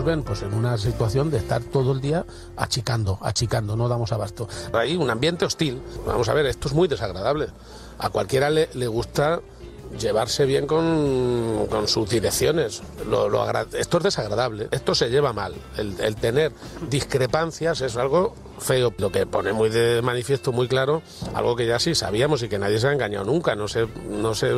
nos ven pues en una situación de estar todo el día achicando, no damos abasto. Hay un ambiente hostil. Vamos a ver, esto es muy desagradable. A cualquiera le gusta llevarse bien con sus direcciones. Esto es desagradable, esto se lleva mal. El tener discrepancias es algo feo. Lo que pone muy de manifiesto, muy claro, algo que ya sí sabíamos y que nadie se ha engañado nunca. No sé,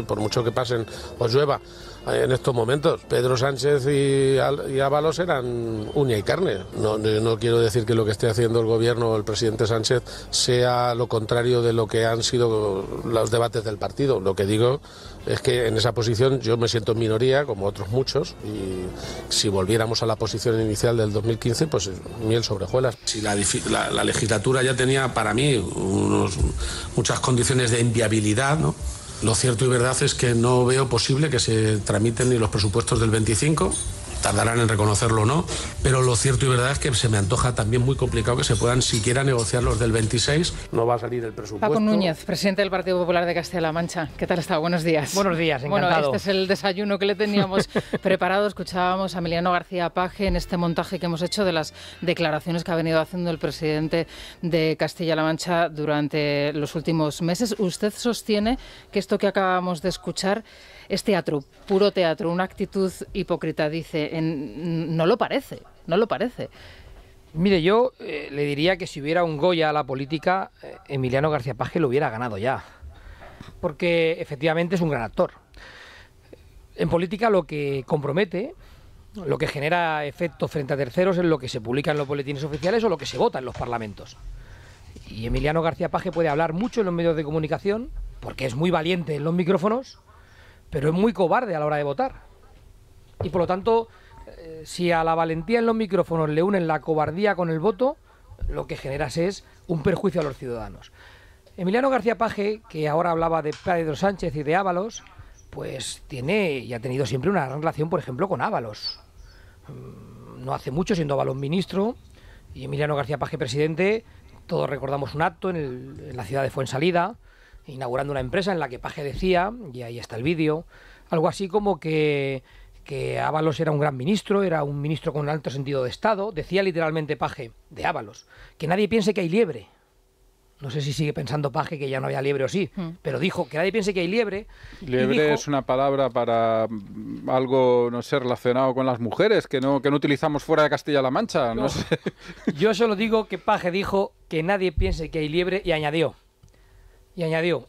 por mucho que pasen o llueva en estos momentos, Pedro Sánchez y Ábalos eran uña y carne. No quiero decir que lo que esté haciendo el gobierno o el presidente Sánchez sea lo contrario de lo que han sido los debates del partido. Lo que digo es que en esa posición yo me siento en minoría, como otros muchos, y si volviéramos a la posición inicial del 2015, pues miel sobre hojuelas. Si la legislatura ya tenía para mí muchas condiciones de inviabilidad, ¿no? Lo cierto y verdad es que no veo posible que se tramiten ni los presupuestos del 25, tardarán en reconocerlo o no, pero lo cierto y verdad es que se me antoja también muy complicado que se puedan siquiera negociar los del 26. No va a salir el presupuesto. Paco Núñez, presidente del Partido Popular de Castilla-La Mancha. ¿Qué tal está? Buenos días. Buenos días, encantado. Bueno, este es el desayuno que le teníamos preparado. Escuchábamos a Emiliano García Paje en este montaje que hemos hecho de las declaraciones que ha venido haciendo el presidente de Castilla-La Mancha durante los últimos meses. Usted sostiene que esto que acabamos de escuchar es teatro, puro teatro, una actitud hipócrita, dice. No lo parece. Mire, yo le diría que si hubiera un Goya a la política, Emiliano García Paje lo hubiera ganado ya. Porque efectivamente es un gran actor. En política lo que compromete, lo que genera efecto frente a terceros es lo que se publica en los boletines oficiales o lo que se vota en los parlamentos. Y Emiliano García Paje puede hablar mucho en los medios de comunicación, porque es muy valiente en los micrófonos, pero es muy cobarde a la hora de votar. Y por lo tanto, si a la valentía en los micrófonos le unen la cobardía con el voto, lo que generas es un perjuicio a los ciudadanos. Emiliano García Paje, que ahora hablaba de Pedro Sánchez y de Ábalos, pues tiene y ha tenido siempre una gran relación, por ejemplo, con Ábalos. No hace mucho, siendo Ábalos ministro y Emiliano García Paje presidente, todos recordamos un acto en la ciudad de Fuensalida, inaugurando una empresa en la que Paje decía, y ahí está el vídeo, algo así como que Ábalos era un gran ministro, era un ministro con un alto sentido de Estado. Decía literalmente Paje, de Ábalos, que nadie piense que hay liebre. No sé si sigue pensando Paje que ya no había liebre o sí, pero dijo que nadie piense que hay liebre. Liebre es una palabra para algo, no sé, relacionado con las mujeres, que no utilizamos fuera de Castilla-La Mancha. No sé. Yo solo digo que Paje dijo que nadie piense que hay liebre y añadió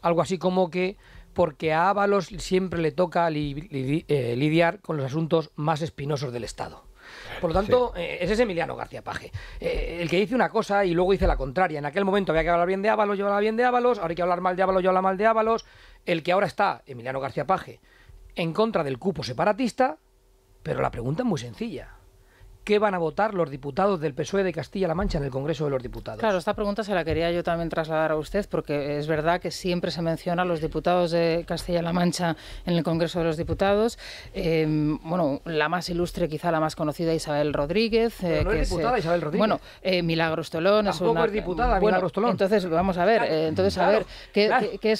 algo así como que porque a Ábalos siempre le toca lidiar con los asuntos más espinosos del Estado. Por lo tanto, ese es Emiliano García Paje. El que dice una cosa y luego dice la contraria. En aquel momento había que hablar bien de Ábalos, yo hablaba bien de Ábalos, ahora hay que hablar mal de Ábalos, yo hablo mal de Ábalos. El que ahora está, Emiliano García Paje, en contra del cupo separatista, pero la pregunta es muy sencilla. ¿Qué van a votar los diputados del PSOE de Castilla-La Mancha en el Congreso de los Diputados? Claro, esta pregunta se la quería yo también trasladar a usted, porque es verdad que siempre se menciona a los diputados de Castilla-La Mancha en el Congreso de los Diputados. Bueno, la más ilustre, quizá la más conocida, Isabel Rodríguez. Pero no es diputada Isabel Rodríguez. Bueno, Milagros Tolón. Tampoco es diputada Milagros Tolón. Entonces, vamos a ver, ¿qué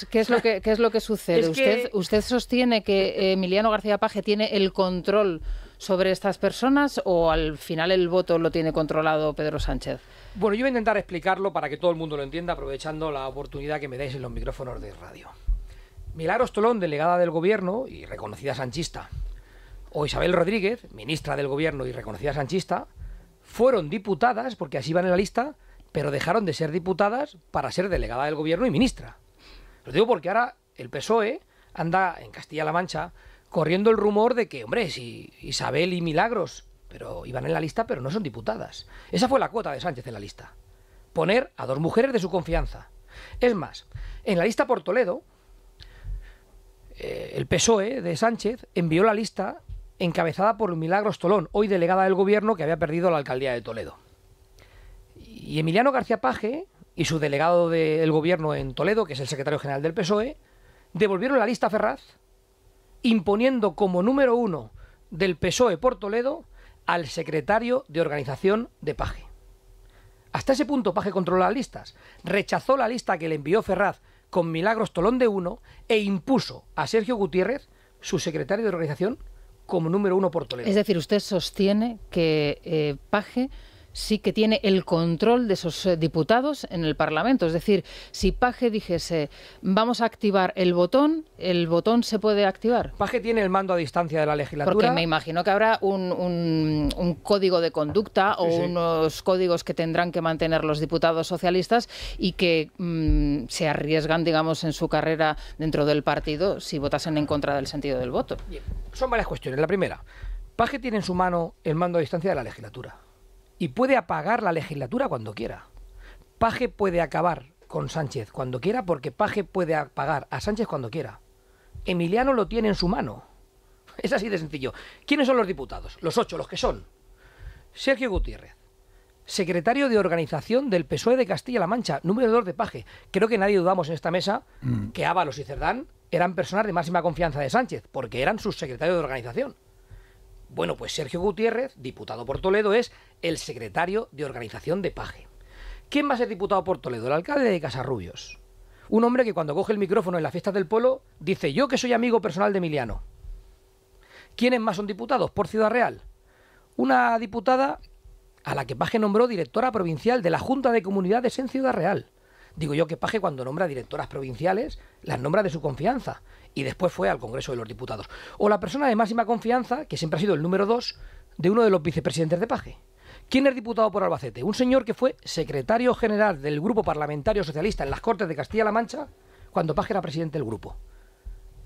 es lo que sucede? ¿Usted sostiene que Emiliano García Paje tiene el control sobre estas personas o al final el voto lo tiene controlado Pedro Sánchez? Bueno, yo voy a intentar explicarlo para que todo el mundo lo entienda, aprovechando la oportunidad que me dais en los micrófonos de radio. Milagros Tolón, delegada del Gobierno y reconocida sanchista, o Isabel Rodríguez, ministra del Gobierno y reconocida sanchista, fueron diputadas, porque así van en la lista, pero dejaron de ser diputadas para ser delegada del Gobierno y ministra. Lo digo porque ahora el PSOE anda en Castilla-La Mancha corriendo el rumor de que, hombre, si Isabel y Milagros pero iban en la lista, pero no son diputadas. Esa fue la cuota de Sánchez en la lista. Poner a dos mujeres de su confianza. Es más, en la lista por Toledo, el PSOE de Sánchez envió la lista encabezada por Milagros Tolón, hoy delegada del Gobierno, que había perdido la alcaldía de Toledo. Y Emiliano García Paje y su delegado del Gobierno en Toledo, que es el secretario general del PSOE, devolvieron la lista a Ferraz, imponiendo como número 1 del PSOE por Toledo al secretario de organización de Paje. Hasta ese punto Paje controla las listas. Rechazó la lista que le envió Ferraz con Milagros Tolón de 1 e impuso a Sergio Gutiérrez, su secretario de organización, como número 1 por Toledo. Es decir, usted sostiene que Paje sí que tiene el control de esos diputados en el Parlamento. Es decir, si Paje dijese vamos a activar el botón se puede activar. Paje tiene el mando a distancia de la legislatura. Porque me imagino que habrá un código de conducta o unos códigos que tendrán que mantener los diputados socialistas y que se arriesgan, digamos, en su carrera dentro del partido si votasen en contra del sentido del voto. Bien. Son varias cuestiones. La primera, Paje tiene en su mano el mando a distancia de la legislatura. Y puede apagar la legislatura cuando quiera. Paje puede acabar con Sánchez cuando quiera porque Paje puede apagar a Sánchez cuando quiera. Emiliano lo tiene en su mano. Es así de sencillo. ¿Quiénes son los diputados? Los 8, los que son. Sergio Gutiérrez, secretario de Organización del PSOE de Castilla-La Mancha, número 2 de Paje. Creo que nadie dudamos en esta mesa que Ábalos y Cerdán eran personas de máxima confianza de Sánchez, porque eran sus secretarios de organización. Bueno, pues Sergio Gutiérrez, diputado por Toledo, es el secretario de Organización de Paje. ¿Quién va a ser diputado por Toledo? El alcalde de Casarrubios. Un hombre que cuando coge el micrófono en las fiestas del pueblo dice: yo que soy amigo personal de Emiliano. ¿Quiénes más son diputados por Ciudad Real? Una diputada a la que Paje nombró directora provincial de la Junta de Comunidades en Ciudad Real. Digo yo que Paje, cuando nombra directoras provinciales, las nombra de su confianza y después fue al Congreso de los Diputados. O la persona de máxima confianza, que siempre ha sido el número 2 de uno de los vicepresidentes de Paje. ¿Quién es diputado por Albacete? Un señor que fue secretario general del Grupo Parlamentario Socialista en las Cortes de Castilla-La Mancha cuando Paje era presidente del grupo.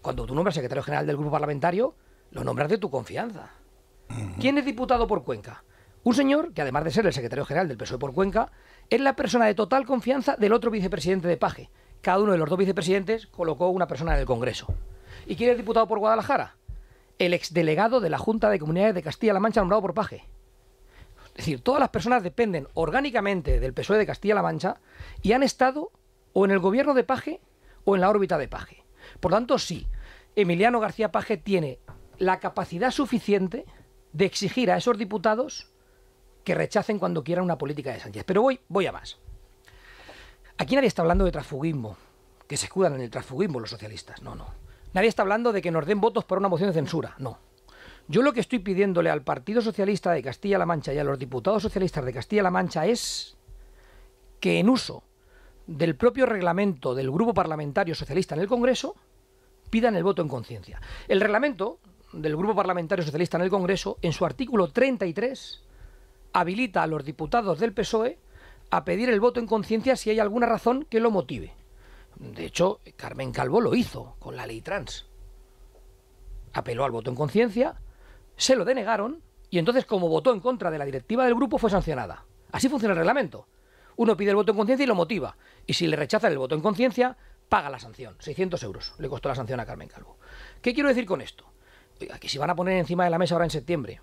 Cuando tú nombras secretario general del Grupo Parlamentario, lo nombras de tu confianza. ¿Quién es diputado por Cuenca? Un señor que, además de ser el secretario general del PSOE por Cuenca, es la persona de total confianza del otro vicepresidente de Paje. Cada uno de los dos vicepresidentes colocó una persona en el Congreso. ¿Y quién es diputado por Guadalajara? El exdelegado de la Junta de Comunidades de Castilla-La Mancha nombrado por Paje. Es decir, todas las personas dependen orgánicamente del PSOE de Castilla-La Mancha y han estado o en el gobierno de Paje o en la órbita de Paje. Por tanto, sí, Emiliano García Paje tiene la capacidad suficiente de exigir a esos diputados que rechacen cuando quieran una política de Sánchez. Pero voy a más. Aquí nadie está hablando de transfugismo, que se escudan en el transfugismo los socialistas. No. Nadie está hablando de que nos den votos por una moción de censura. No. Yo lo que estoy pidiéndole al Partido Socialista de Castilla-La Mancha y a los diputados socialistas de Castilla-La Mancha es que, en uso del propio reglamento del Grupo Parlamentario Socialista en el Congreso, pidan el voto en conciencia. El reglamento del Grupo Parlamentario Socialista en el Congreso, en su artículo 33, habilita a los diputados del PSOE a pedir el voto en conciencia si hay alguna razón que lo motive. De hecho, Carmen Calvo lo hizo con la ley trans. Apeló al voto en conciencia, se lo denegaron y entonces, como votó en contra de la directiva del grupo, fue sancionada. Así funciona el reglamento. Uno pide el voto en conciencia y lo motiva. Y si le rechazan el voto en conciencia, paga la sanción. 600 euros le costó la sanción a Carmen Calvo. ¿Qué quiero decir con esto? Oiga, que si van a poner encima de la mesa ahora en septiembre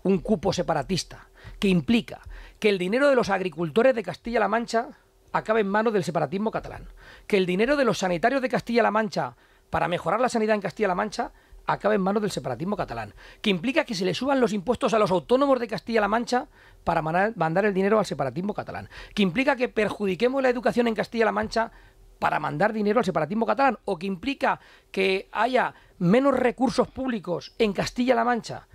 un cupo separatista que implica que el dinero de los agricultores de Castilla-La Mancha acabe en manos del separatismo catalán, que el dinero de los sanitarios de Castilla-La Mancha para mejorar la sanidad en Castilla-La Mancha acabe en manos del separatismo catalán, que implica que se le suban los impuestos a los autónomos de Castilla-La Mancha para mandar el dinero al separatismo catalán, que implica que perjudiquemos la educación en Castilla-La Mancha para mandar dinero al separatismo catalán, o que implica que haya menos recursos públicos en Castilla-La Mancha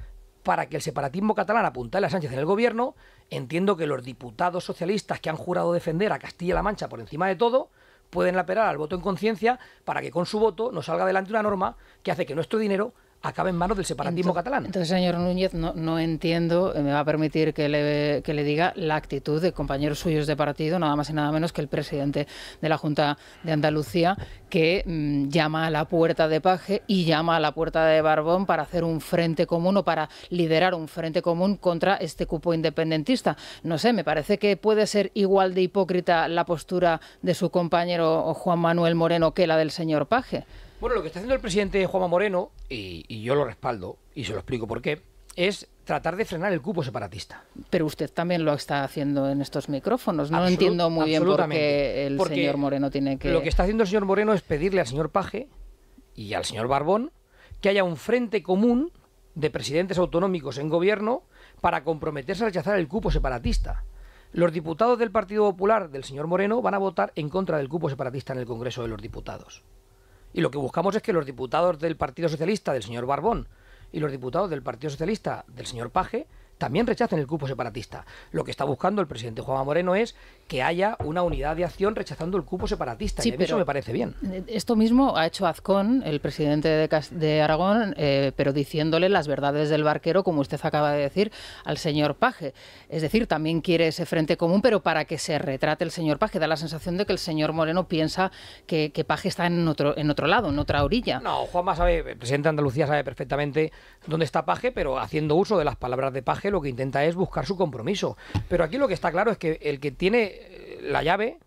para que el separatismo catalán apuntale a Sánchez en el gobierno. Entiendo que los diputados socialistas que han jurado defender a Castilla-La Mancha por encima de todo pueden apelar al voto en conciencia para que con su voto nos salga adelante una norma que hace que nuestro dinero acabe en manos del separatismo catalán. Entonces, señor Núñez, no entiendo, me va a permitir que le diga la actitud de compañeros suyos de partido, nada más y nada menos que el presidente de la Junta de Andalucía, que llama a la puerta de Paje y llama a la puerta de Barbón para hacer un frente común o para liderar un frente común contra este cupo independentista. No sé, me parece que puede ser igual de hipócrita la postura de su compañero Juan Manuel Moreno que la del señor Paje. Bueno, lo que está haciendo el presidente Juanma Moreno, y yo lo respaldo, y se lo explico por qué, es tratar de frenar el cupo separatista. Pero usted también lo está haciendo en estos micrófonos. No entiendo muy bien por qué el señor Moreno tiene que... Lo que está haciendo el señor Moreno es pedirle al señor Paje y al señor Barbón que haya un frente común de presidentes autonómicos en gobierno para comprometerse a rechazar el cupo separatista. Los diputados del Partido Popular del señor Moreno van a votar en contra del cupo separatista en el Congreso de los Diputados. Y lo que buscamos es que los diputados del Partido Socialista, del señor Barbón y los diputados del Partido Socialista del señor Paje también rechacen el cupo separatista. Lo que está buscando el presidente Juanma Moreno es que haya una unidad de acción rechazando el cupo separatista. Sí, y a mí eso me parece bien. Esto mismo ha hecho Azcón, el presidente de Aragón, pero diciéndole las verdades del barquero, como usted acaba de decir, al señor Paje. Es decir, también quiere ese frente común, pero para que se retrate el señor Paje. Da la sensación de que el señor Moreno piensa que Paje está en otro lado, en otra orilla. No, Juanma sabe, el presidente de Andalucía sabe perfectamente dónde está Paje, pero haciendo uso de las palabras de Paje lo que intenta es buscar su compromiso. Pero aquí lo que está claro es que el que tiene la llave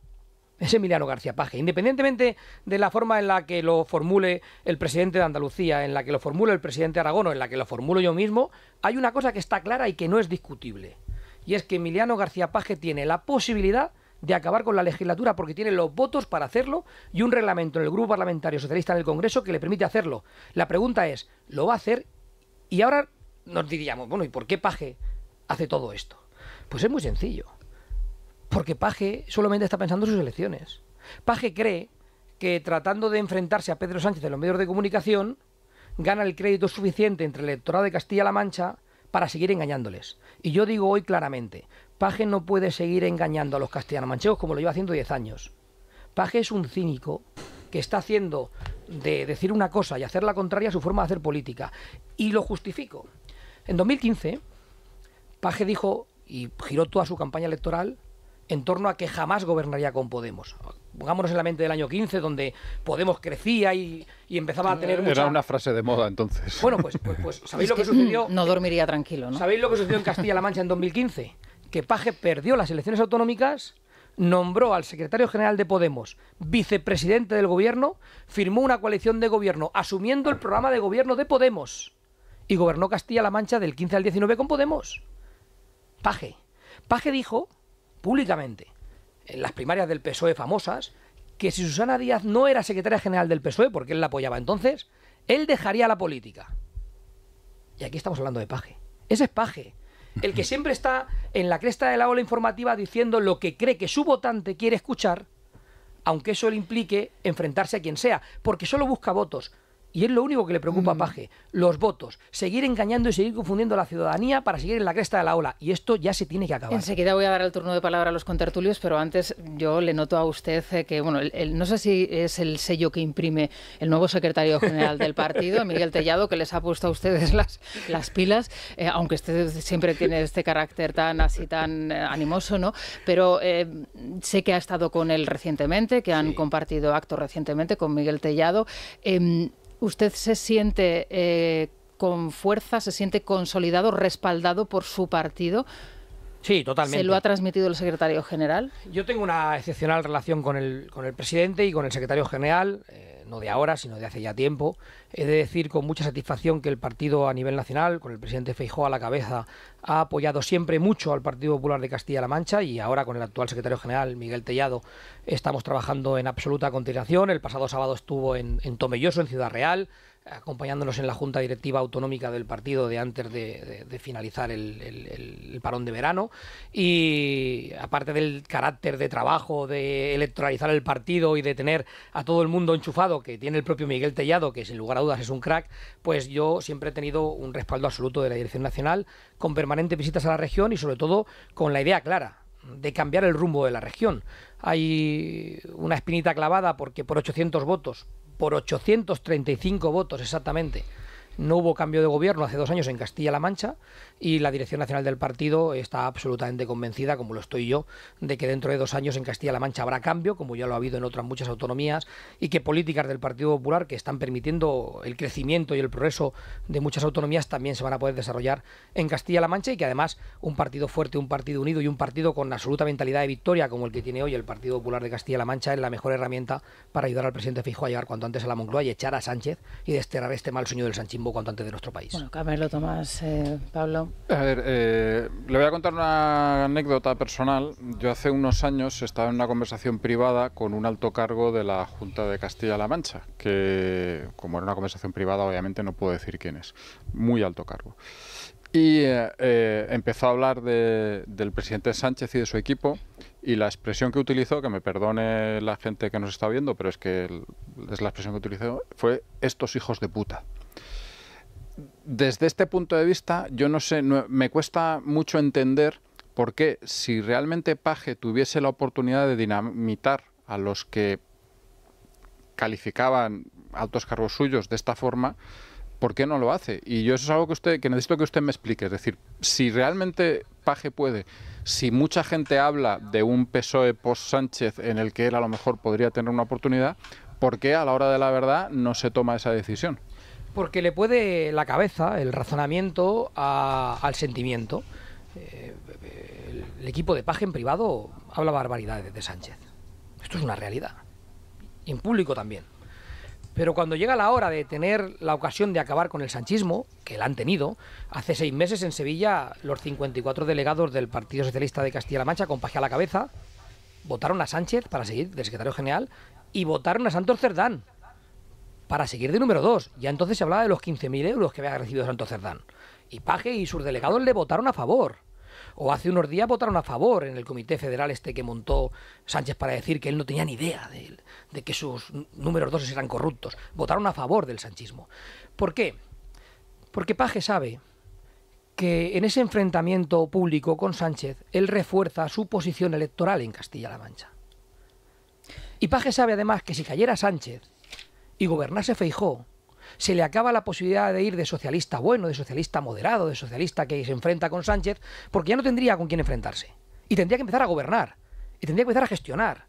es Emiliano García Paje. Independientemente de la forma en la que lo formule el presidente de Andalucía, en la que lo formule el presidente de Aragón o en la que lo formulo yo mismo, hay una cosa que está clara y que no es discutible. Y es que Emiliano García Paje tiene la posibilidad de acabar con la legislatura porque tiene los votos para hacerlo y un reglamento en el Grupo Parlamentario Socialista en el Congreso que le permite hacerlo. La pregunta es, ¿lo va a hacer? Y ahora nos diríamos, bueno, ¿y por qué Paje hace todo esto? Pues es muy sencillo. Porque Paje solamente está pensando en sus elecciones. Paje cree que tratando de enfrentarse a Pedro Sánchez en los medios de comunicación, gana el crédito suficiente entre el electorado de Castilla-La Mancha para seguir engañándoles. Y yo digo hoy claramente, Paje no puede seguir engañando a los castellano-manchegos como lo lleva haciendo 10 años. Paje es un cínico que está haciendo de decir una cosa y hacer la contraria a su forma de hacer política. Y lo justifico. En 2015, Paje dijo y giró toda su campaña electoral en torno a que jamás gobernaría con Podemos. Pongámonos en la mente del año 15, donde Podemos crecía y empezaba a tener mucha... Era una frase de moda entonces. Bueno, pues ¿sabéis lo que sucedió? No dormiría tranquilo, ¿no? ¿Sabéis lo que sucedió en Castilla-La Mancha en 2015? Que Paje perdió las elecciones autonómicas, nombró al secretario general de Podemos vicepresidente del gobierno, firmó una coalición de gobierno asumiendo el programa de gobierno de Podemos y gobernó Castilla-La Mancha del 15 al 19 con Podemos. Paje dijo públicamente en las primarias del PSOE famosas que si Susana Díaz no era secretaria general del PSOE, porque él la apoyaba entonces, él dejaría la política. Y aquí estamos hablando de Paje. Ese es Paje, el que siempre está en la cresta de la ola informativa diciendo lo que cree que su votante quiere escuchar, aunque eso le implique enfrentarse a quien sea, porque solo busca votos. Y es lo único que le preocupa a Paje, los votos, seguir engañando y seguir confundiendo a la ciudadanía para seguir en la cresta de la ola. Y esto ya se tiene que acabar. Enseguida voy a dar el turno de palabra a los contertulios, pero antes yo le noto a usted que, bueno, no sé si es el sello que imprime el nuevo secretario general del partido, Miguel Tellado, que les ha puesto a ustedes las pilas, aunque usted siempre tiene este carácter tan animoso, ¿no? Pero sé que ha estado con él recientemente, que han compartido actos recientemente con Miguel Tellado. ¿Usted se siente con fuerza, se siente consolidado, respaldado por su partido? Sí, totalmente. ¿Se lo ha transmitido el secretario general? Yo tengo una excepcional relación con el presidente y con el secretario general, no de ahora, sino de hace ya tiempo. He de decir con mucha satisfacción que el partido a nivel nacional, con el presidente Feijóo a la cabeza, ha apoyado siempre mucho al Partido Popular de Castilla-La Mancha y ahora con el actual secretario general, Miguel Tellado, estamos trabajando en absoluta continuación. El pasado sábado estuvo en Tomelloso, en Ciudad Real, acompañándonos en la Junta Directiva Autonómica del partido de antes de finalizar el parón de verano. Y aparte del carácter de trabajo, de electoralizar el partido y de tener a todo el mundo enchufado que tiene el propio Miguel Tellado, que sin lugar a dudas es un crack, pues yo siempre he tenido un respaldo absoluto de la Dirección Nacional, con permanentes visitas a la región y sobre todo con la idea clara de cambiar el rumbo de la región. Hay una espinita clavada porque por 800 votos, por 835 votos exactamente, no hubo cambio de gobierno hace 2 años en Castilla-La Mancha y la Dirección Nacional del partido está absolutamente convencida, como lo estoy yo, de que dentro de 2 años en Castilla-La Mancha habrá cambio, como ya lo ha habido en otras muchas autonomías, y que políticas del Partido Popular que están permitiendo el crecimiento y el progreso de muchas autonomías también se van a poder desarrollar en Castilla-La Mancha y que además un partido fuerte, un partido unido y un partido con absoluta mentalidad de victoria como el que tiene hoy el Partido Popular de Castilla-La Mancha es la mejor herramienta para ayudar al presidente Feijóo a llegar cuanto antes a la Moncloa y echar a Sánchez y desterrar este mal sueño del sanchismo cuanto antes de nuestro país. Bueno, Carmelo Tomás, Pablo. A ver, le voy a contar una anécdota personal. Yo hace unos años estaba en una conversación privada con un alto cargo de la Junta de Castilla-La Mancha, que como era una conversación privada obviamente no puedo decir quién es, muy alto cargo. Y empezó a hablar del presidente Sánchez y de su equipo y la expresión que utilizó, que me perdone la gente que nos está viendo, pero es que es la expresión que utilizó, fue estos hijos de puta. desde este punto de vista, yo no sé, me cuesta mucho entender por qué, si realmente Paje tuviese la oportunidad de dinamitar a los que calificaban altos cargos suyos de esta forma, ¿por qué no lo hace? Y yo eso es algo que necesito que usted me explique. Es decir, si realmente Paje puede, si mucha gente habla de un PSOE post-Sánchez en el que él a lo mejor podría tener una oportunidad, ¿por qué a la hora de la verdad no se toma esa decisión? Porque le puede la cabeza, el razonamiento al sentimiento. El equipo de Paje en privado habla barbaridades de Sánchez. Esto es una realidad. Y en público también. Pero cuando llega la hora de tener la ocasión de acabar con el sanchismo, que la han tenido, hace 6 meses en Sevilla los 54 delegados del Partido Socialista de Castilla-La Mancha, con Paje a la cabeza, votaron a Sánchez para seguir de secretario general y votaron a Santos Cerdán para seguir de número 2. Ya entonces se hablaba de los 15.000 euros que había recibido Santos Cerdán. Y Paje y sus delegados le votaron a favor. O hace unos días votaron a favor en el comité federal que montó Sánchez para decir que él no tenía ni idea de que sus números 2 eran corruptos. Votaron a favor del sanchismo. ¿Por qué? Porque Paje sabe que en ese enfrentamiento público con Sánchez, él refuerza su posición electoral en Castilla-La Mancha. Y Paje sabe además que si cayera Sánchez y gobernase Feijóo, se le acaba la posibilidad de ir de socialista bueno, de socialista moderado, de socialista que se enfrenta con Sánchez, porque ya no tendría con quién enfrentarse. Y tendría que empezar a gobernar. Y tendría que empezar a gestionar.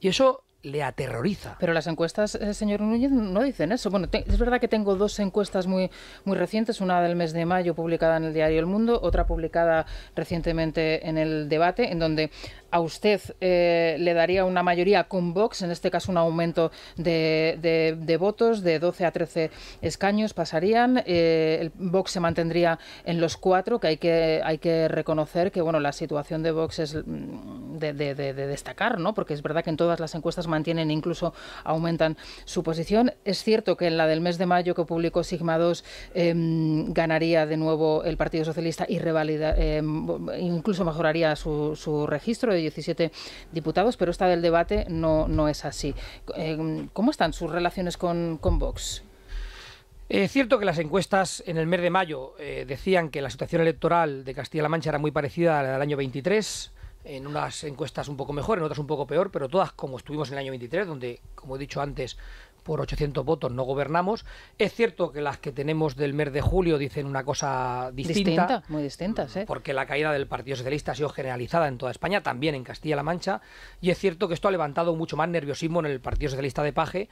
Y eso le aterroriza. Pero las encuestas, señor Núñez, no dicen eso. Bueno, es verdad que tengo 2 encuestas muy recientes, una del mes de mayo publicada en el diario El Mundo, otra publicada recientemente en El Debate, en donde a usted le daría una mayoría con Vox, en este caso un aumento de votos, de 12 a 13 escaños pasarían, el Vox se mantendría en los 4, que hay que reconocer que bueno, la situación de Vox es de destacar, ¿no? Porque es verdad que en todas las encuestas mantienen, incluso aumentan su posición. Es cierto que en la del mes de mayo que publicó Sigma 2 ganaría de nuevo el Partido Socialista y incluso mejoraría su registro de 17 diputados, pero esta del Debate no es así. ¿Cómo están sus relaciones con Vox? Es cierto que las encuestas en el mes de mayo decían que la situación electoral de Castilla-La Mancha era muy parecida a la del año 23, en unas encuestas un poco mejor, en otras un poco peor, pero todas como estuvimos en el año 23, donde, como he dicho antes, por 800 votos no gobernamos. Es cierto que las que tenemos del mes de julio dicen una cosa distinta. Muy distintas, ¿eh? Porque la caída del Partido Socialista ha sido generalizada en toda España, también en Castilla-La Mancha, y es cierto que esto ha levantado mucho más nerviosismo en el Partido Socialista de Paje,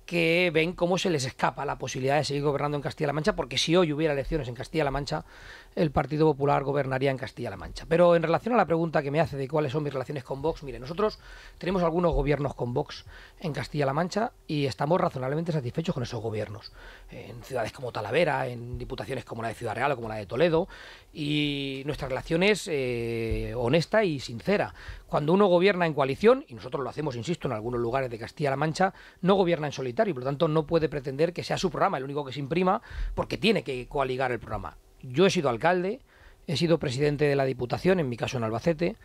que ven cómo se les escapa la posibilidad de seguir gobernando en Castilla-La Mancha, porque si hoy hubiera elecciones en Castilla-La Mancha, el Partido Popular gobernaría en Castilla-La Mancha. Pero en relación a la pregunta que me hace de cuáles son mis relaciones con Vox, mire, nosotros tenemos algunos gobiernos con Vox en Castilla-La Mancha y estamos razonablemente satisfechos con esos gobiernos. En ciudades como Talavera, en diputaciones como la de Ciudad Real o como la de Toledo, y nuestra relación es honesta y sincera. Cuando uno gobierna en coalición, y nosotros lo hacemos, insisto, en algunos lugares de Castilla-La Mancha, no gobierna en solitario y por lo tanto no puede pretender que sea su programa el único que se imprima, porque tiene que coaligar el programa. Yo he sido alcalde, he sido presidente de la Diputación, en mi caso en Albacete,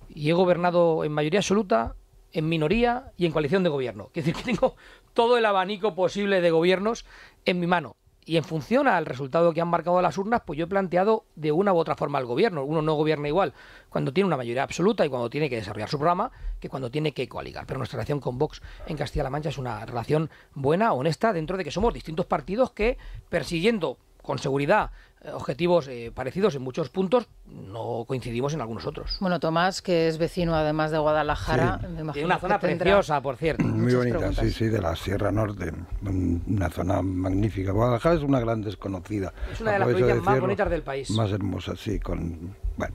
y he gobernado en mayoría absoluta, en minoría y en coalición de gobierno. Es decir, que tengo todo el abanico posible de gobiernos en mi mano. Y en función al resultado que han marcado las urnas, pues yo he planteado de una u otra forma al gobierno. Uno no gobierna igual cuando tiene una mayoría absoluta y cuando tiene que desarrollar su programa que cuando tiene que coaligar. Pero nuestra relación con Vox en Castilla-La Mancha es una relación buena, honesta, dentro de que somos distintos partidos que, persiguiendo con seguridad objetivos parecidos en muchos puntos, no coincidimos en algunos otros. Bueno, Tomás, que es vecino además de Guadalajara, sí. De una zona preciosa, por cierto. Muy bonita, preguntas. sí, de la Sierra Norte, una zona magnífica. Guadalajara es una gran desconocida. Es una de las provincias más bonitas del país. Más hermosa, sí, con, bueno,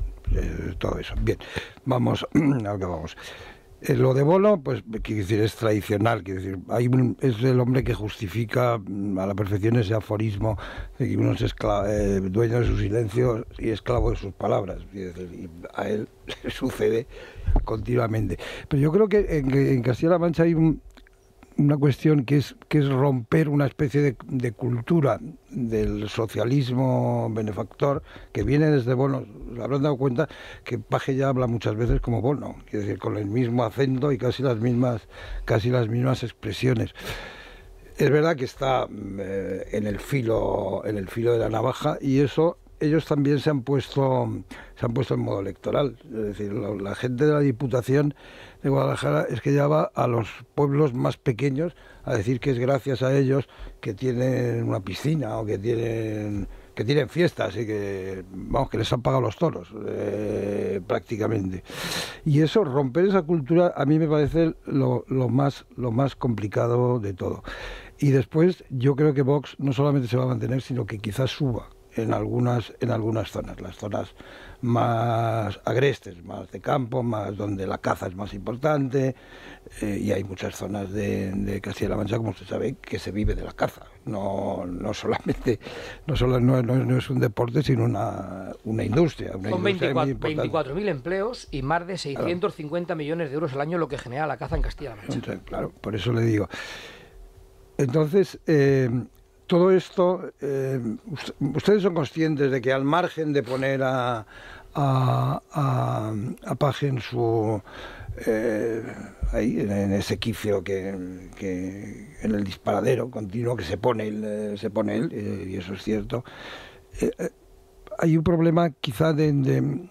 todo eso. Bien, vamos a lo que vamos. Lo de Bono, pues, quiero decir, es tradicional, quiero decir, es el hombre que justifica a la perfección ese aforismo de que uno es dueño de su silencio y esclavo de sus palabras, y a él sucede continuamente. Pero yo creo que en Castilla-La Mancha hay una cuestión que es romper una especie de cultura del socialismo benefactor que viene desde Bono. Habrán dado cuenta que Paje ya habla muchas veces como Bono, quiere decir, con el mismo acento y casi las mismas expresiones. es verdad que está en el filo de la navaja, y eso ellos también se han puesto en modo electoral. Es decir, la gente de la Diputación de Guadalajara es que ya va a los pueblos más pequeños a decir que es gracias a ellos que tienen una piscina o que tienen fiestas y que les han pagado los toros prácticamente. Y eso, romper esa cultura, a mí me parece lo más complicado de todo. Y después yo creo que Vox no solamente se va a mantener, sino que quizás suba en algunas zonas, las zonas más agrestes, más de campo, más donde la caza es más importante, y hay muchas zonas de Castilla-La Mancha, como usted sabe, que se vive de la caza. No es un deporte, sino una industria. Son 24.000 empleos y más de 650 millones de euros al año lo que genera la caza en Castilla-La Mancha. Entonces, claro, por eso le digo. Entonces, todo esto, ustedes son conscientes de que al margen de poner a Paje en su ahí en ese quicio que en el disparadero continuo que se pone él, y eso es cierto, hay un problema quizá de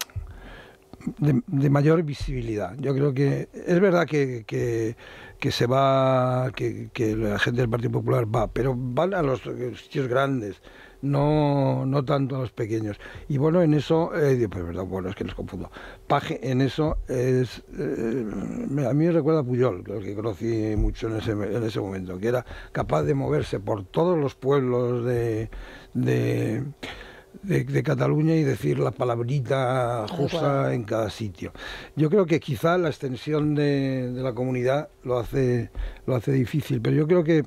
mayor visibilidad. Yo creo que es verdad que se va, que la gente del Partido Popular va, pero van a los sitios grandes, no tanto a los pequeños. Y bueno, en eso, bueno, es que los confundo. Paje en eso es, a mí me recuerda a Pujol, que conocí mucho en ese momento, que era capaz de moverse por todos los pueblos de Cataluña y decir la palabrita justa en cada sitio. Yo creo que quizá la extensión de la comunidad lo hace difícil, pero yo creo que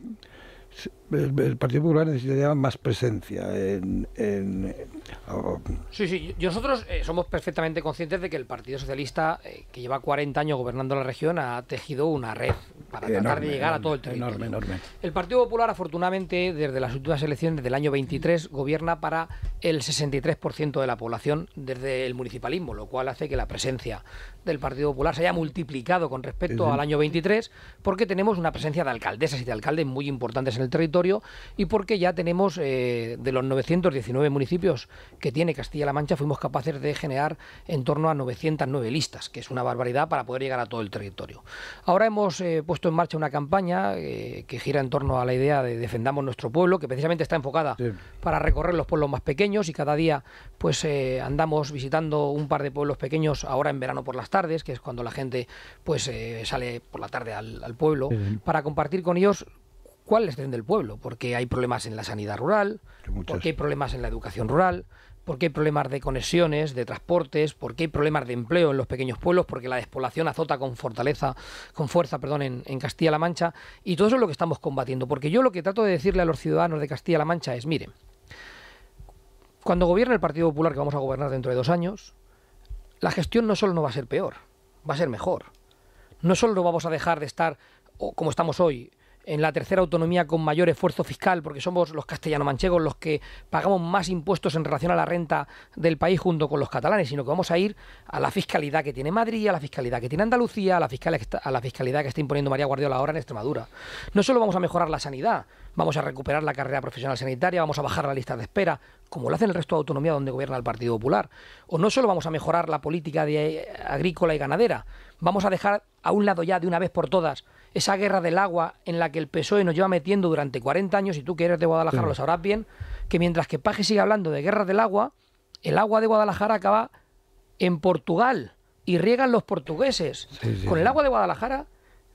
el Partido Popular necesitaría más presencia Sí, nosotros somos perfectamente conscientes de que el Partido Socialista, que lleva 40 años gobernando la región, ha tejido una red para tratar de llegar a todo el territorio. Enorme. El Partido Popular, afortunadamente, desde las últimas elecciones del año 23, gobierna para el 63% de la población desde el municipalismo, lo cual hace que la presencia del Partido Popular se haya multiplicado con respecto al año 23, porque tenemos una presencia de alcaldesas y de alcaldes muy importantes en el territorio, y porque ya tenemos, de los 919 municipios que tiene Castilla-La Mancha, fuimos capaces de generar en torno a 909 listas, que es una barbaridad para poder llegar a todo el territorio. Ahora hemos puesto en marcha una campaña que gira en torno a la idea de defendamos nuestro pueblo, que precisamente está enfocada para recorrer los pueblos más pequeños, y cada día pues andamos visitando un par de pueblos pequeños, ahora en verano por las tardes, que es cuando la gente pues sale por la tarde al pueblo, para compartir con ellos cuál es la situación del pueblo, porque hay problemas en la sanidad rural, porque hay problemas en la educación rural, porque hay problemas de conexiones, de transportes, porque hay problemas de empleo en los pequeños pueblos, porque la despoblación azota con fuerza en Castilla-La Mancha, y todo eso es lo que estamos combatiendo. Porque yo lo que trato de decirle a los ciudadanos de Castilla-La Mancha es, miren, cuando gobierne el Partido Popular, que vamos a gobernar dentro de 2 años, la gestión no solo no va a ser peor, va a ser mejor. No solo vamos a dejar de estar, como estamos hoy, en la tercera autonomía con mayor esfuerzo fiscal, porque somos los castellano-manchegos los que pagamos más impuestos en relación a la renta del país junto con los catalanes, sino que vamos a ir a la fiscalidad que tiene Madrid, a la fiscalidad que tiene Andalucía, a la fiscalidad que está imponiendo María Guardiola ahora en Extremadura. No solo vamos a mejorar la sanidad, vamos a recuperar la carrera profesional sanitaria, vamos a bajar la lista de espera, como lo hace en el resto de autonomía donde gobierna el Partido Popular. O no solo vamos a mejorar la política agrícola y ganadera, vamos a dejar a un lado ya de una vez por todas esa guerra del agua en la que el PSOE nos lleva metiendo durante 40 años, y tú que eres de Guadalajara lo sabrás bien, que mientras que Paje sigue hablando de guerra del agua, el agua de Guadalajara acaba en Portugal y riegan los portugueses. Con el agua de Guadalajara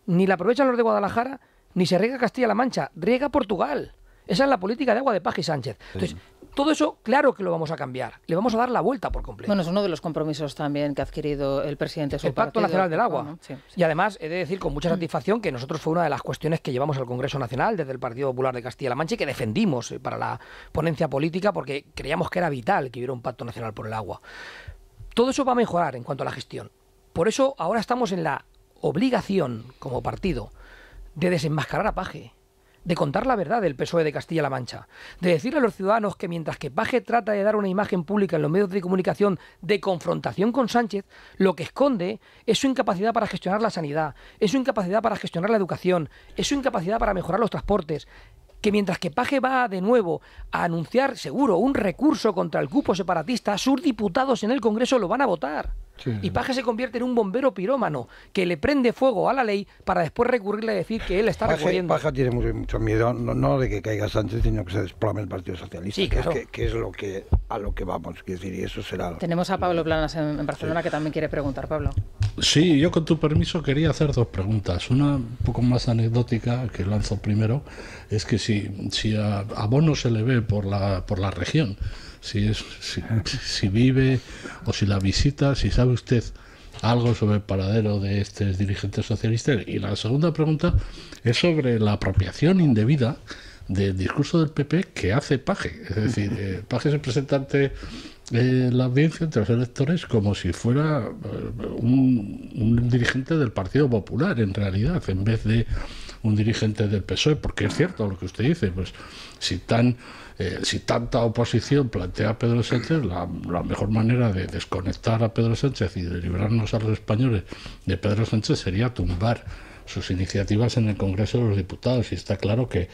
ni la aprovechan los de Guadalajara, ni se riega Castilla-La Mancha, riega Portugal. Esa es la política de agua de Paje y Sánchez. Entonces, todo eso, claro que lo vamos a cambiar. Le vamos a dar la vuelta por completo. Bueno, es uno de los compromisos también que ha adquirido el presidente de su partido. El Pacto Nacional del Agua. Bueno, sí. Y además, he de decir con mucha satisfacción que nosotros fue una de las cuestiones que llevamos al Congreso Nacional desde el Partido Popular de Castilla-La Mancha y que defendimos para la ponencia política, porque creíamos que era vital que hubiera un Pacto Nacional por el agua. Todo eso va a mejorar en cuanto a la gestión. Por eso ahora estamos en la obligación, como partido, de desenmascarar a Paje, de contar la verdad del PSOE de Castilla-La Mancha, de decirle a los ciudadanos que mientras que Paje trata de dar una imagen pública en los medios de comunicación de confrontación con Sánchez, lo que esconde es su incapacidad para gestionar la sanidad, es su incapacidad para gestionar la educación, es su incapacidad para mejorar los transportes, que mientras que Paje va de nuevo a anunciar seguro un recurso contra el cupo separatista, sus diputados en el Congreso lo van a votar. Sí. Y Paje se convierte en un bombero pirómano que le prende fuego a la ley para después recurrirle a decir que él está recurriendo. Paje tiene mucho miedo, no de que caiga Sánchez, sino que se desplome el Partido Socialista, sí, claro. que es a lo que vamos, quiero decir, y eso será... Tenemos a Pablo Planas en Barcelona, sí, que también quiere preguntar. Pablo. Sí, yo con tu permiso quería hacer dos preguntas. Una un poco más anecdótica, que lanzo primero, es que si a Bono se le ve por la región, si vive o si la visita, si sabe usted algo sobre el paradero de estos dirigentes socialistas. Y la segunda pregunta es sobre la apropiación indebida del discurso del PP que hace Paje. Es decir, Paje se presenta ante la audiencia, entre los electores, como si fuera un dirigente del Partido Popular, en realidad, en vez de un dirigente del PSOE, porque es cierto lo que usted dice, pues si tanta oposición plantea a Pedro Sánchez, la mejor manera de desconectar a Pedro Sánchez y de librarnos a los españoles de Pedro Sánchez sería tumbar sus iniciativas en el Congreso de los Diputados, y está claro que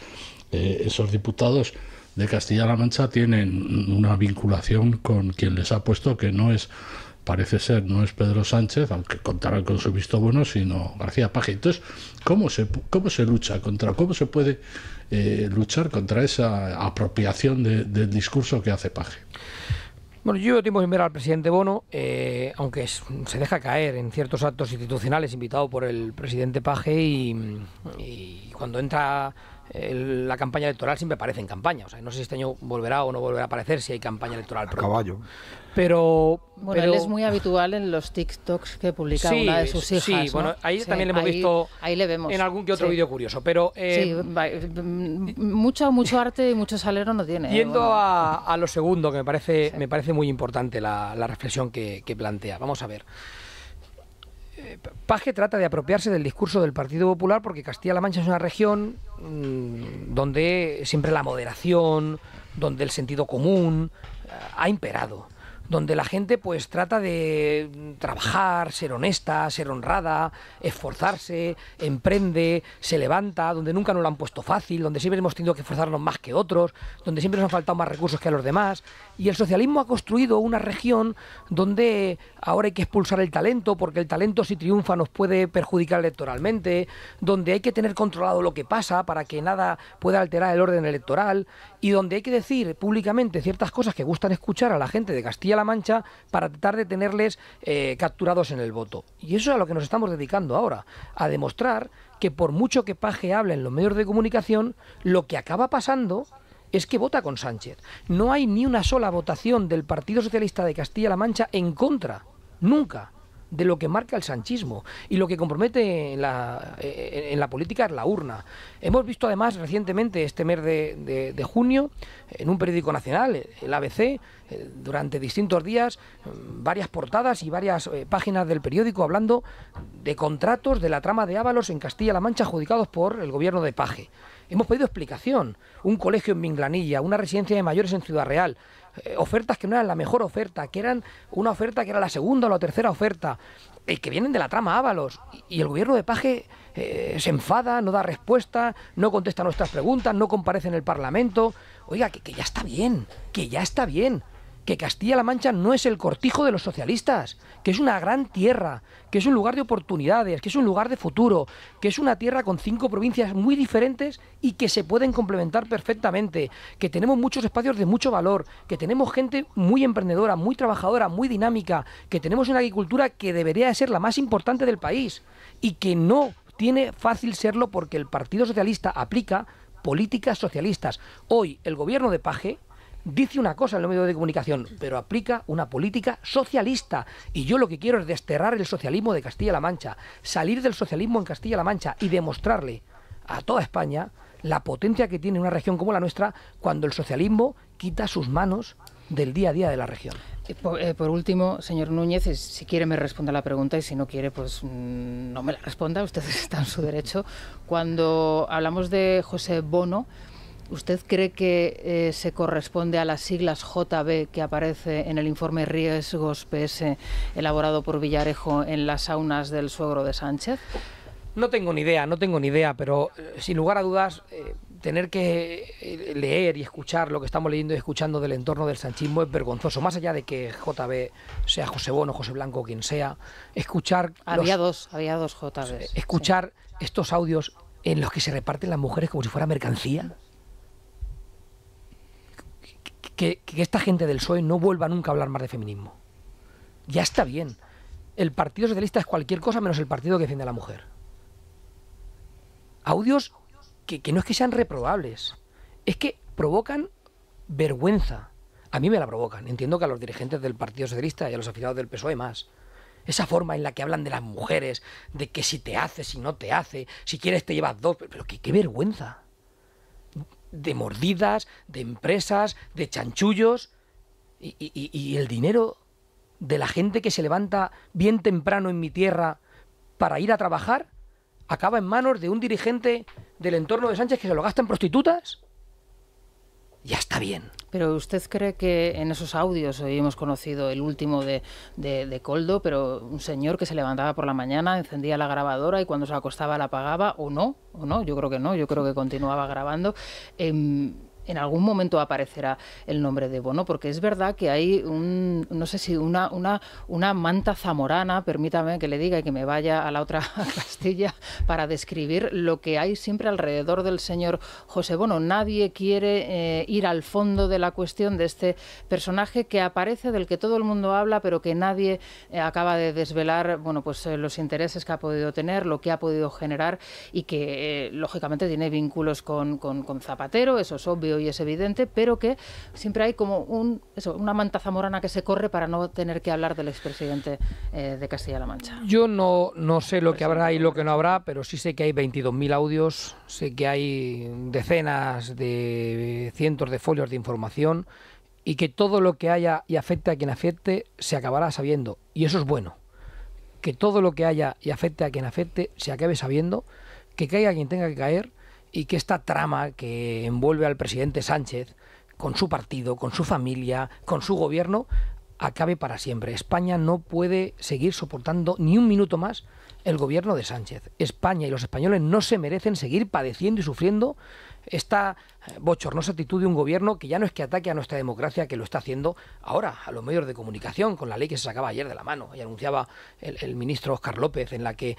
esos diputados de Castilla-La Mancha tienen una vinculación con quien les ha puesto, que parece ser no es Pedro Sánchez, aunque contarán con su visto bueno, sino García Paje. Entonces, ¿cómo se lucha cómo se puede luchar contra esa apropiación del discurso que hace Paje? Bueno, yo tengo que ver al presidente Bono, aunque se deja caer en ciertos actos institucionales invitado por el presidente Paje, y cuando entra la campaña electoral siempre aparece en campaña. O sea, no sé si este año volverá o no volverá a aparecer, si hay campaña electoral pronto. A caballo. Pero él es muy habitual en los TikToks que publica una de sus hijas. Sí, ¿no? bueno, ahí también le hemos visto ahí le vemos. En algún que otro vídeo curioso. Pero mucho arte y mucho salero no tiene. Yendo a lo segundo, que me parece muy importante la reflexión que plantea. Vamos a ver. Paje trata de apropiarse del discurso del Partido Popular porque Castilla-La Mancha es una región donde siempre la moderación, donde el sentido común ha imperado, donde la gente pues trata de trabajar, ser honesta, ser honrada, esforzarse, emprende, se levanta, donde nunca nos lo han puesto fácil, donde siempre hemos tenido que esforzarnos más que otros, donde siempre nos han faltado más recursos que a los demás. Y el socialismo ha construido una región donde ahora hay que expulsar el talento, porque el talento, si triunfa, nos puede perjudicar electoralmente, donde hay que tener controlado lo que pasa para que nada pueda alterar el orden electoral, y donde hay que decir públicamente ciertas cosas que gustan escuchar a la gente de Castilla-La Mancha para tratar de tenerles capturados en el voto. Y eso es a lo que nos estamos dedicando ahora, a demostrar que por mucho que Paje hable en los medios de comunicación, lo que acaba pasando es que vota con Sánchez. No hay ni una sola votación del Partido Socialista de Castilla-La Mancha en contra, nunca, de lo que marca el sanchismo, y lo que compromete en la política es la urna. Hemos visto además recientemente, este mes de junio, en un periódico nacional, el ABC, durante distintos días, varias portadas y varias páginas del periódico hablando de contratos de la trama de Ábalos en Castilla-La Mancha adjudicados por el gobierno de Paje. Hemos pedido explicación. Un colegio en Minglanilla, una residencia de mayores en Ciudad Real, ofertas que no eran la mejor oferta, que eran una oferta que era la segunda o la tercera oferta, que vienen de la trama Ábalos, y el gobierno de Paje se enfada, no da respuesta, no contesta nuestras preguntas, no comparece en el Parlamento. Oiga, que ya está bien, que Castilla-La Mancha no es el cortijo de los socialistas, que es una gran tierra, que es un lugar de oportunidades, que es un lugar de futuro, que es una tierra con 5 provincias muy diferentes y que se pueden complementar perfectamente, que tenemos muchos espacios de mucho valor, que tenemos gente muy emprendedora, muy trabajadora, muy dinámica, que tenemos una agricultura que debería ser la más importante del país y que no tiene fácil serlo porque el Partido Socialista aplica políticas socialistas. Hoy el gobierno de Paje dice una cosa en los medios de comunicación, pero aplica una política socialista. Y yo lo que quiero es desterrar el socialismo de Castilla-La Mancha, salir del socialismo en Castilla-La Mancha y demostrarle a toda España la potencia que tiene una región como la nuestra cuando el socialismo quita sus manos del día a día de la región. Por último, señor Núñez, si quiere me responde a la pregunta y si no quiere, pues no me la responda, usted está en su derecho. Cuando hablamos de José Bono, ¿usted cree que se corresponde a las siglas JB que aparece en el informe Riesgos PS elaborado por Villarejo en las saunas del suegro de Sánchez? No tengo ni idea, pero sin lugar a dudas, tener que leer y escuchar lo que estamos leyendo y escuchando del entorno del sanchismo es vergonzoso. Más allá de que JB sea José Bono, José Blanco, quien sea, escuchar... Había dos JBs. Escuchar estos audios en los que se reparten las mujeres como si fuera mercancía. Que esta gente del PSOE no vuelva nunca a hablar más de feminismo. Ya está bien. El Partido Socialista es cualquier cosa menos el partido que defiende a la mujer. Audios que no es que sean reprobables, es que provocan vergüenza. A mí me la provocan. Entiendo que a los dirigentes del Partido Socialista y a los afiliados del PSOE más. Esa forma en la que hablan de las mujeres, de que si te hace, si no te hace, si quieres te llevas dos... Pero qué vergüenza. De mordidas, de empresas, de chanchullos y el dinero de la gente que se levanta bien temprano en mi tierra para ir a trabajar acaba en manos de un dirigente del entorno de Sánchez que se lo gasta en prostitutas. Ya está bien. Pero ¿usted cree que en esos audios, hoy hemos conocido el último de Koldo, pero un señor que se levantaba por la mañana, encendía la grabadora y cuando se acostaba la apagaba, o no? Yo creo que no, yo creo que continuaba grabando. En algún momento aparecerá el nombre de Bono, porque es verdad que hay no sé si una manta zamorana, permítame que le diga y que me vaya a la otra Castilla, para describir lo que hay siempre alrededor del señor José Bono. Nadie quiere ir al fondo de la cuestión de este personaje que aparece, del que todo el mundo habla, pero que nadie acaba de desvelar, los intereses que ha podido tener, lo que ha podido generar y que, lógicamente, tiene vínculos con Zapatero, eso es obvio y es evidente, pero que siempre hay como una manta zamorana que se corre para no tener que hablar del expresidente de Castilla-La Mancha. Yo no sé lo que habrá y lo que no habrá, pero sí sé que hay 22.000 audios, sé que hay decenas de cientos de folios de información y que todo lo que haya y afecte a quien afecte se acabará sabiendo, y eso es bueno. Que todo lo que haya y afecte a quien afecte se acabe sabiendo, que caiga quien tenga que caer, y que esta trama que envuelve al presidente Sánchez, con su partido, con su familia, con su gobierno, acabe para siempre. España no puede seguir soportando ni un minuto más el gobierno de Sánchez. España y los españoles no se merecen seguir padeciendo y sufriendo esta bochornosa actitud de un gobierno que ya no es que ataque a nuestra democracia, que lo está haciendo ahora a los medios de comunicación, con la ley que se sacaba ayer de la mano y anunciaba el ministro Óscar López, en la que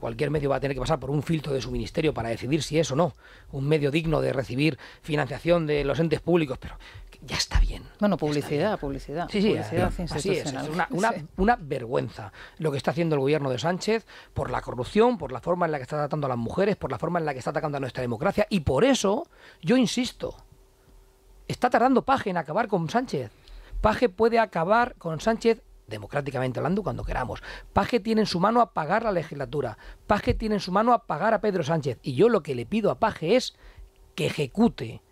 cualquier medio va a tener que pasar por un filtro de su ministerio para decidir si es o no un medio digno de recibir financiación de los entes públicos, pero ya está bien. Publicidad. Sí, publicidad así es una vergüenza lo que está haciendo el gobierno de Sánchez por la corrupción, por la forma en la que está tratando a las mujeres, por la forma en la que está atacando a nuestra democracia, y por eso yo insisto, está tardando Paje en acabar con Sánchez. Paje puede acabar con Sánchez democráticamente hablando cuando queramos. Paje tiene en su mano apagar la legislatura. Paje tiene en su mano apagar a Pedro Sánchez. Y yo lo que le pido a Paje es que ejecute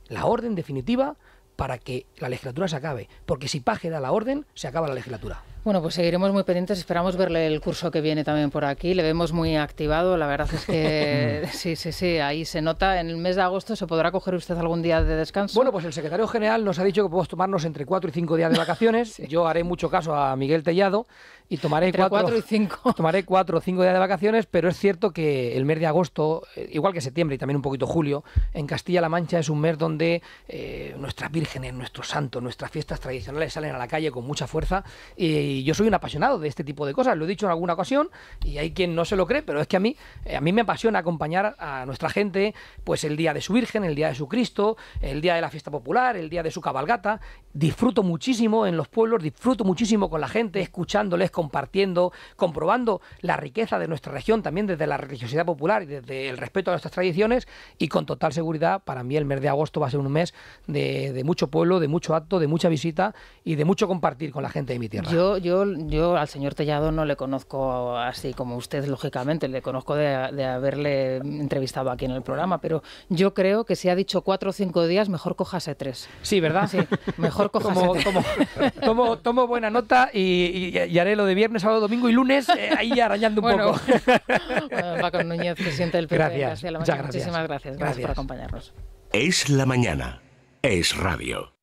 la orden definitiva para que la legislatura se acabe. Porque si Paje da la orden, se acaba la legislatura. Pues seguiremos muy pendientes, esperamos verle el curso que viene también por aquí, le vemos muy activado, la verdad es que sí, ahí se nota. En el mes de agosto se podrá coger usted algún día de descanso. Pues el secretario general nos ha dicho que podemos tomarnos entre 4 y 5 días de vacaciones. Sí. Yo haré mucho caso a Miguel Tellado y tomaré 4 y 5. Tomaré 4 o 5 días de vacaciones, pero es cierto que el mes de agosto, igual que septiembre y también un poquito julio, en Castilla-La Mancha es un mes donde nuestras vírgenes, nuestros santos, nuestras fiestas tradicionales salen a la calle con mucha fuerza, y yo soy un apasionado de este tipo de cosas, lo he dicho en alguna ocasión y hay quien no se lo cree, pero es que a mí me apasiona acompañar a nuestra gente, pues el día de su Virgen, el día de su Cristo, el día de la fiesta popular, el día de su cabalgata. Disfruto muchísimo en los pueblos, disfruto muchísimo con la gente, escuchándoles, compartiendo, comprobando la riqueza de nuestra región, también desde la religiosidad popular y desde el respeto a nuestras tradiciones, y con total seguridad para mí el mes de agosto va a ser un mes de mucho pueblo, de mucho acto, de mucha visita y de mucho compartir con la gente de mi tierra. Yo yo al señor Tellado no le conozco así como usted, lógicamente, le conozco de haberle entrevistado aquí en el programa, pero yo creo que si ha dicho 4 o 5 días, mejor cójase 3. Sí, ¿verdad? Sí, mejor cójase 3. Tomo buena nota y haré lo de viernes, sábado, domingo y lunes ahí arañando un poco. Paco Núñez, presidente del PP. Gracias, muchas gracias. Muchísimas gracias por acompañarnos. Es la mañana. Es radio.